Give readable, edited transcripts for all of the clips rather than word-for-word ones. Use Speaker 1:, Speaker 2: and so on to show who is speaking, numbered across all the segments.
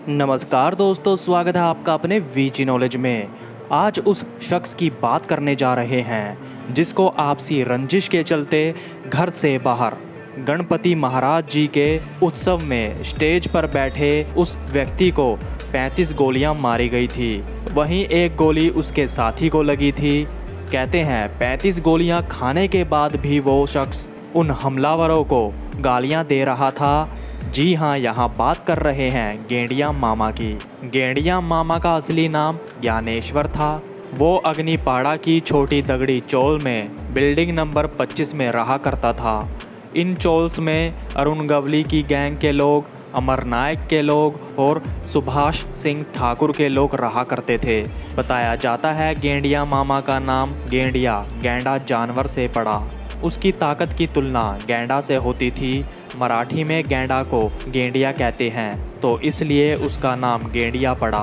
Speaker 1: नमस्कार दोस्तों, स्वागत है आपका अपने वीजी नॉलेज में। आज उस शख्स की बात करने जा रहे हैं जिसको आपसी रंजिश के चलते घर से बाहर गणपति महाराज जी के उत्सव में स्टेज पर बैठे उस व्यक्ति को 35 गोलियां मारी गई थी। वहीं एक गोली उसके साथी को लगी थी। कहते हैं 35 गोलियां खाने के बाद भी वो शख्स उन हमलावरों को गालियां दे रहा था। जी हाँ, यहाँ बात कर रहे हैं गेंडिया मामा की। गेंडिया मामा का असली नाम ज्ञानेश्वर था। वो अग्निपाड़ा की छोटी दगड़ी चौल में बिल्डिंग नंबर 25 में रहा करता था। इन चौल्स में अरुण गवली की गैंग के लोग, अमर नायक के लोग और सुभाष सिंह ठाकुर के लोग रहा करते थे। बताया जाता है गेंडिया मामा का नाम गेंडिया गैंडा जानवर से पड़ा। उसकी ताकत की तुलना गैंडा से होती थी। मराठी में गैंडा को गेंडिया कहते हैं, तो इसलिए उसका नाम गेंडिया पड़ा।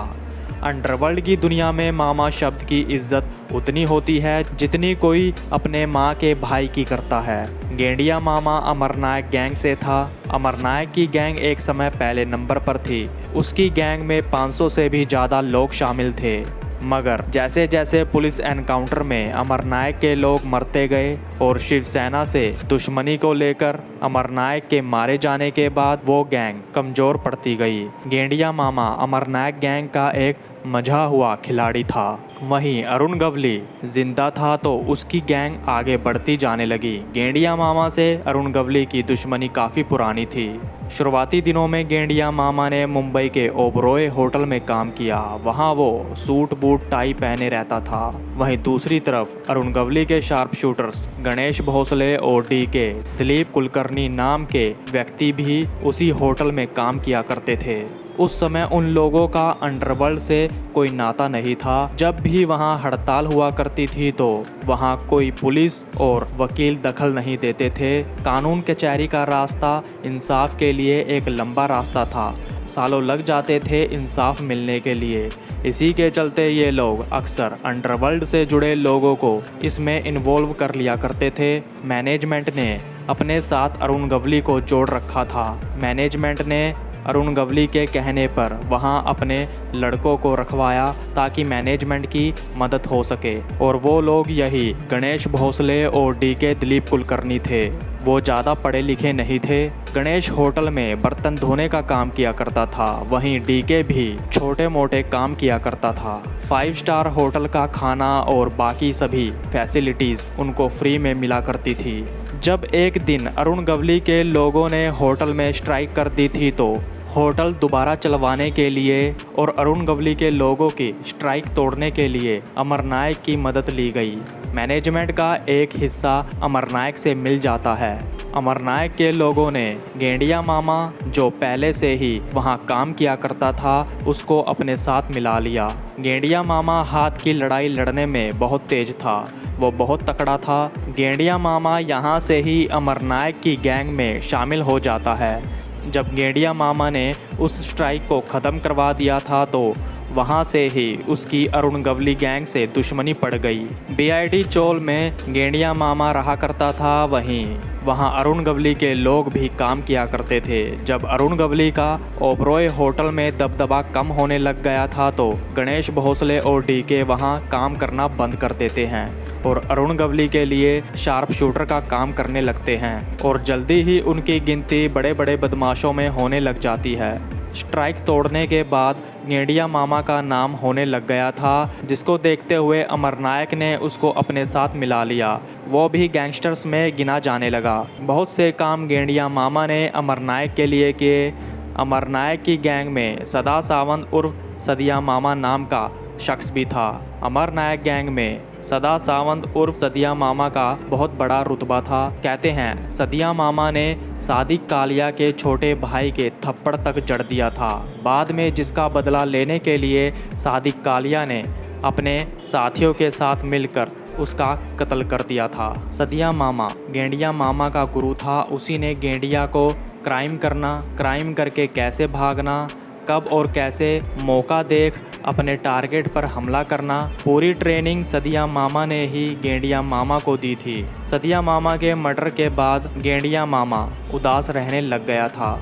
Speaker 1: अंडरवर्ल्ड की दुनिया में मामा शब्द की इज्जत उतनी होती है जितनी कोई अपने माँ के भाई की करता है। गेंडिया मामा अमरनायक गैंग से था। अमरनायक की गैंग एक समय पहले नंबर पर थी। उसकी गैंग में 500 से भी ज़्यादा लोग शामिल थे। मगर जैसे जैसे पुलिस एनकाउंटर में अमरनायक के लोग मरते गए और शिवसेना से दुश्मनी को लेकर अमरनायक के मारे जाने के बाद वो गैंग कमज़ोर पड़ती गई। गेंडिया मामा अमरनायक गैंग का एक मजा हुआ खिलाड़ी था। वहीं अरुण गवली जिंदा था तो उसकी गैंग आगे बढ़ती जाने लगी। गेंडिया मामा से अरुण गवली की दुश्मनी काफ़ी पुरानी थी। शुरुआती दिनों में गेंडिया मामा ने मुंबई के ओबरॉय होटल में काम किया। वहां वो सूट बूट टाई पहने रहता था। वहीं दूसरी तरफ अरुण गवली के शार्प शूटर्स गणेश भोसले और डीके दिलीप कुलकर्णी नाम के व्यक्ति भी उसी होटल में काम किया करते थे। उस समय उन लोगों का अंडरवर्ल्ड से कोई नाता नहीं था। जब भी वहां हड़ताल हुआ करती थी तो वहां कोई पुलिस और वकील दखल नहीं देते थे। कानून कचहरी का रास्ता इंसाफ के लिए एक लंबा रास्ता था। सालों लग जाते थे इंसाफ मिलने के लिए। इसी के चलते ये लोग अक्सर अंडरवर्ल्ड से जुड़े लोगों को इसमें इन्वॉल्व कर लिया करते थे। मैनेजमेंट ने अपने साथ अरुण गवली को जोड़ रखा था। मैनेजमेंट ने अरुण गवली के कहने पर वहां अपने लड़कों को रखवाया ताकि मैनेजमेंट की मदद हो सके। और वो लोग यही गणेश भोसले और डीके दिलीप कुलकर्णी थे। वो ज़्यादा पढ़े लिखे नहीं थे। गणेश होटल में बर्तन धोने का काम किया करता था। वहीं डीके भी छोटे मोटे काम किया करता था। 5 स्टार होटल का खाना और बाकी सभी फैसिलिटीज़ उनको फ्री में मिला करती थी। जब एक दिन अरुण गवली के लोगों ने होटल में स्ट्राइक कर दी थी तो होटल दोबारा चलवाने के लिए और अरुण गवली के लोगों की स्ट्राइक तोड़ने के लिए अमरनायक की मदद ली गई। मैनेजमेंट का एक हिस्सा अमरनायक से मिल जाता है। अमरनायक के लोगों ने गेंडिया मामा, जो पहले से ही वहां काम किया करता था, उसको अपने साथ मिला लिया। गेंडिया मामा हाथ की लड़ाई लड़ने में बहुत तेज था। वो बहुत तकड़ा था। गेंडिया मामा यहाँ से ही अमरनायक की गैंग में शामिल हो जाता है। जब गेंडिया मामा ने उस स्ट्राइक को ख़त्म करवा दिया था तो वहाँ से ही उसकी अरुण गवली गैंग से दुश्मनी पड़ गई। बीआईडी चौल में गेंडिया मामा रहा करता था। वहीं वहाँ अरुण गवली के लोग भी काम किया करते थे। जब अरुण गवली का ओबरॉय होटल में दबदबा कम होने लग गया था तो गणेश भोसले और डीके वहाँ काम करना बंद कर देते हैं और अरुण गवली के लिए शार्प शूटर का काम करने लगते हैं। और जल्दी ही उनकी गिनती बड़े बड़े बदमाशों में होने लग जाती है। स्ट्राइक तोड़ने के बाद गेंडिया मामा का नाम होने लग गया था, जिसको देखते हुए अमरनायक ने उसको अपने साथ मिला लिया। वो भी गैंगस्टर्स में गिना जाने लगा। बहुत से काम गेंडिया मामा ने अमरनायक के लिए किए। अमरनायक की गैंग में सदा सावंत उर्फ सदिया मामा नाम का शख्स भी था। अमरनायक गैंग में सदा सावंत उर्फ सदिया मामा का बहुत बड़ा रुतबा था। कहते हैं सदिया मामा ने सादिक कालिया के छोटे भाई के थप्पड़ तक जड़ दिया था। बाद में जिसका बदला लेने के लिए सादिक कालिया ने अपने साथियों के साथ मिलकर उसका कत्ल कर दिया था। सदिया मामा गेंडिया मामा का गुरु था। उसी ने गेंडिया को क्राइम करना, क्राइम करके कैसे भागना, कब और कैसे मौका देख अपने टारगेट पर हमला करना, पूरी ट्रेनिंग सदिया मामा ने ही गेंडिया मामा को दी थी। सदिया मामा के मर्डर के बाद गेंडिया मामा उदास रहने लग गया था।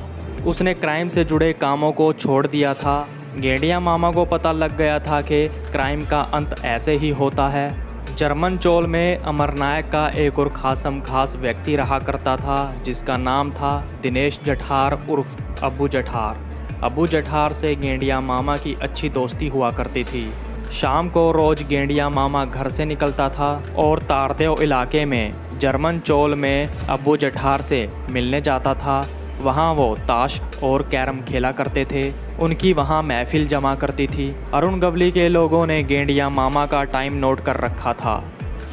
Speaker 1: उसने क्राइम से जुड़े कामों को छोड़ दिया था। गेंडिया मामा को पता लग गया था कि क्राइम का अंत ऐसे ही होता है। जर्मन चोल में अमरनायक का एक और खास व्यक्ति रहा करता था, जिसका नाम था दिनेश जठार उर्फ अबू जठार। अबू जठार से गेंडिया मामा की अच्छी दोस्ती हुआ करती थी। शाम को रोज गेंडिया मामा घर से निकलता था और तारदेव इलाके में जर्मन चोल में अबू जठार से मिलने जाता था। वहाँ वो ताश और कैरम खेला करते थे। उनकी वहाँ महफिल जमा करती थी। अरुण गवली के लोगों ने गेंडिया मामा का टाइम नोट कर रखा था,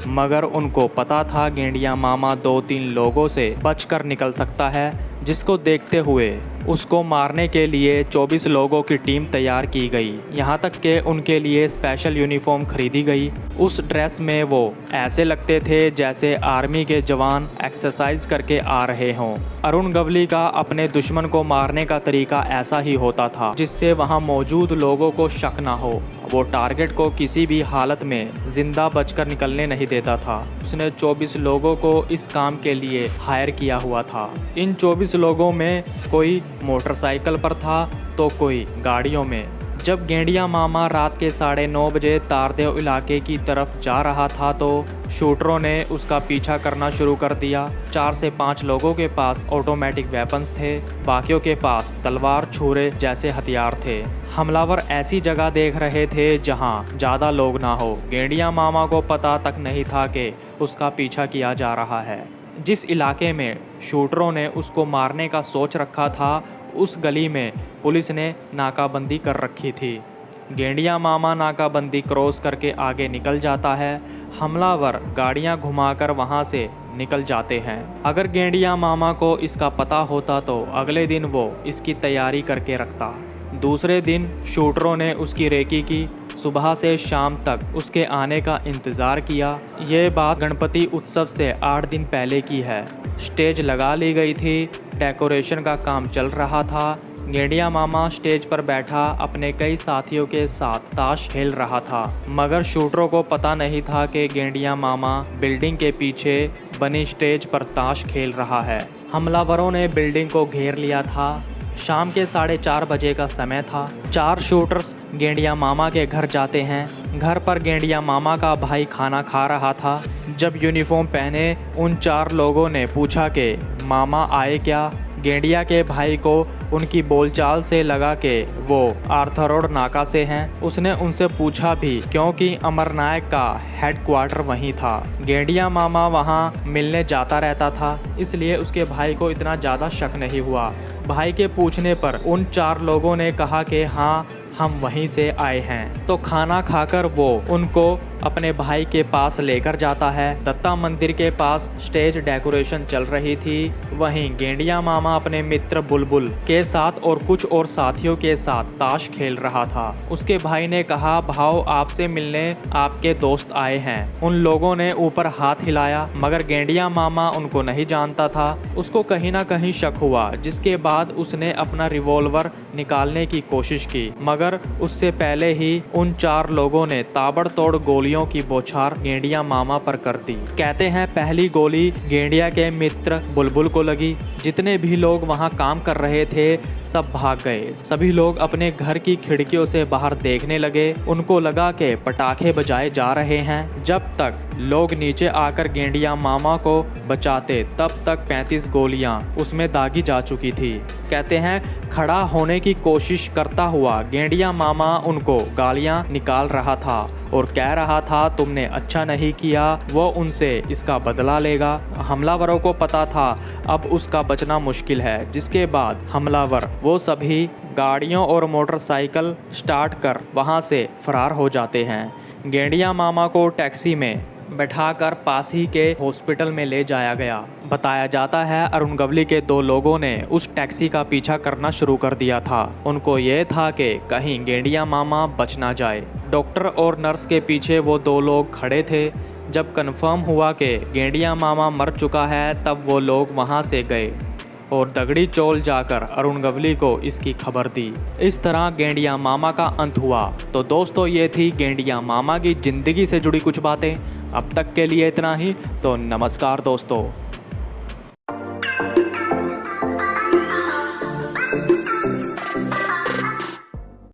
Speaker 1: मगर उनको पता था गेंडिया मामा 2-3 लोगों से बचकर निकल सकता है, जिसको देखते हुए उसको मारने के लिए 24 लोगों की टीम तैयार की गई। यहाँ तक कि उनके लिए स्पेशल यूनिफॉर्म खरीदी गई। उस ड्रेस में वो ऐसे लगते थे जैसे आर्मी के जवान एक्सरसाइज करके आ रहे हों। अरुण गवली का अपने दुश्मन को मारने का तरीका ऐसा ही होता था, जिससे वहाँ मौजूद लोगों को शक ना हो। वो टारगेट को किसी भी हालत में जिंदा बचकर निकलने नहीं देता था। उसने 24 लोगों को इस काम के लिए हायर किया हुआ था। इन 24 लोगों में कोई मोटरसाइकिल पर था तो कोई गाड़ियों में। जब गेंडिया मामा रात के 9:30 बजे तारदेव इलाके की तरफ जा रहा था तो शूटरों ने उसका पीछा करना शुरू कर दिया। 4 से 5 लोगों के पास ऑटोमेटिक वेपन्स थे, बाकियों के पास तलवार छुरे जैसे हथियार थे। हमलावर ऐसी जगह देख रहे थे जहां ज़्यादा लोग ना हो। गेंडिया मामा को पता तक नहीं था कि उसका पीछा किया जा रहा है। जिस इलाके में शूटरों ने उसको मारने का सोच रखा था, उस गली में पुलिस ने नाकाबंदी कर रखी थी। गेंडिया मामा नाकाबंदी क्रॉस करके आगे निकल जाता है। हमलावर गाड़ियां घुमाकर वहां से निकल जाते हैं। अगर गेंडिया मामा को इसका पता होता तो अगले दिन वो इसकी तैयारी करके रखता। दूसरे दिन शूटरों ने उसकी रेकी की। सुबह से शाम तक उसके आने का इंतज़ार किया। ये बात गणपति उत्सव से 8 दिन पहले की है। स्टेज लगा ली गई थी, डेकोरेशन का काम चल रहा था। गेंडिया मामा स्टेज पर बैठा अपने कई साथियों के साथ ताश खेल रहा था, मगर शूटरों को पता नहीं था कि गेंडिया मामा बिल्डिंग के पीछे बनी स्टेज पर ताश खेल रहा है। हमलावरों ने बिल्डिंग को घेर लिया था। शाम के 4:30 बजे का समय था। 4 शूटर्स गेंडिया मामा के घर जाते हैं। घर पर गेंडिया मामा का भाई खाना खा रहा था। जब यूनिफॉर्म पहने उन 4 लोगों ने पूछा कि मामा आए क्या। गेंडिया के भाई को उनकी बोलचाल से लगा कि वो आर्थर रोड नाका से हैं। उसने उनसे पूछा भी, क्योंकि अमरनायक का हेडक्वार्टर वहीं था। गेंडिया मामा वहाँ मिलने जाता रहता था, इसलिए उसके भाई को इतना ज़्यादा शक नहीं हुआ। भाई के पूछने पर उन 4 लोगों ने कहा कि हाँ, हम वहीं से आए हैं। तो खाना खाकर वो उनको अपने भाई के पास लेकर जाता है। दत्ता मंदिर के पास स्टेज डेकोरेशन चल रही थी। वहीं गेंडिया मामा अपने मित्र बुलबुल के साथ और कुछ और साथियों के साथ ताश खेल रहा था। उसके भाई ने कहा, भाव आपसे मिलने आपके दोस्त आए हैं। उन लोगों ने ऊपर हाथ हिलाया, मगर गेंडिया मामा उनको नहीं जानता था। उसको कहीं ना कहीं शक हुआ, जिसके बाद उसने अपना रिवॉल्वर निकालने की कोशिश की, मगर उससे पहले ही उन 4 लोगों ने ताबड़तोड़ गोलियों की बौछार गेंडिया मामा पर कर दी। कहते हैं पहली गोली गेंडिया के मित्र बुलबुल को लगी। जितने भी लोग वहां काम कर रहे थे सब भाग गए। सभी लोग अपने घर की खिड़कियों से बाहर देखने लगे। उनको लगा कि पटाखे बजाए जा रहे हैं। जब तक लोग नीचे आकर गेंडिया मामा को बचाते, तब तक 35 गोलियां उसमें दागी जा चुकी थी। कहते हैं खड़ा होने की कोशिश करता हुआ गेंडिया मामा उनको गालियां निकाल रहा था और कह रहा था, तुमने अच्छा नहीं किया, वो उनसे इसका बदला लेगा। हमलावरों को पता था अब उसका बचना मुश्किल है, जिसके बाद हमलावर वो सभी गाड़ियों और मोटरसाइकिल स्टार्ट कर वहां से फरार हो जाते हैं। गेंडिया मामा को टैक्सी में बैठाकर पास ही के हॉस्पिटल में ले जाया गया। बताया जाता है अरुण गवली के 2 लोगों ने उस टैक्सी का पीछा करना शुरू कर दिया था। उनको ये था कि कहीं गेंडिया मामा बच ना जाए। डॉक्टर और नर्स के पीछे वो 2 लोग खड़े थे। जब कन्फर्म हुआ कि गेंडिया मामा मर चुका है, तब वो लोग वहाँ से गए और दगड़ी चौल जाकर अरुण गवली को इसकी खबर दी। इस तरह गेंडिया मामा का अंत हुआ। तो दोस्तों, ये थी गेंडिया मामा की ज़िंदगी से जुड़ी कुछ बातें। अब तक के लिए इतना ही। तो नमस्कार दोस्तों।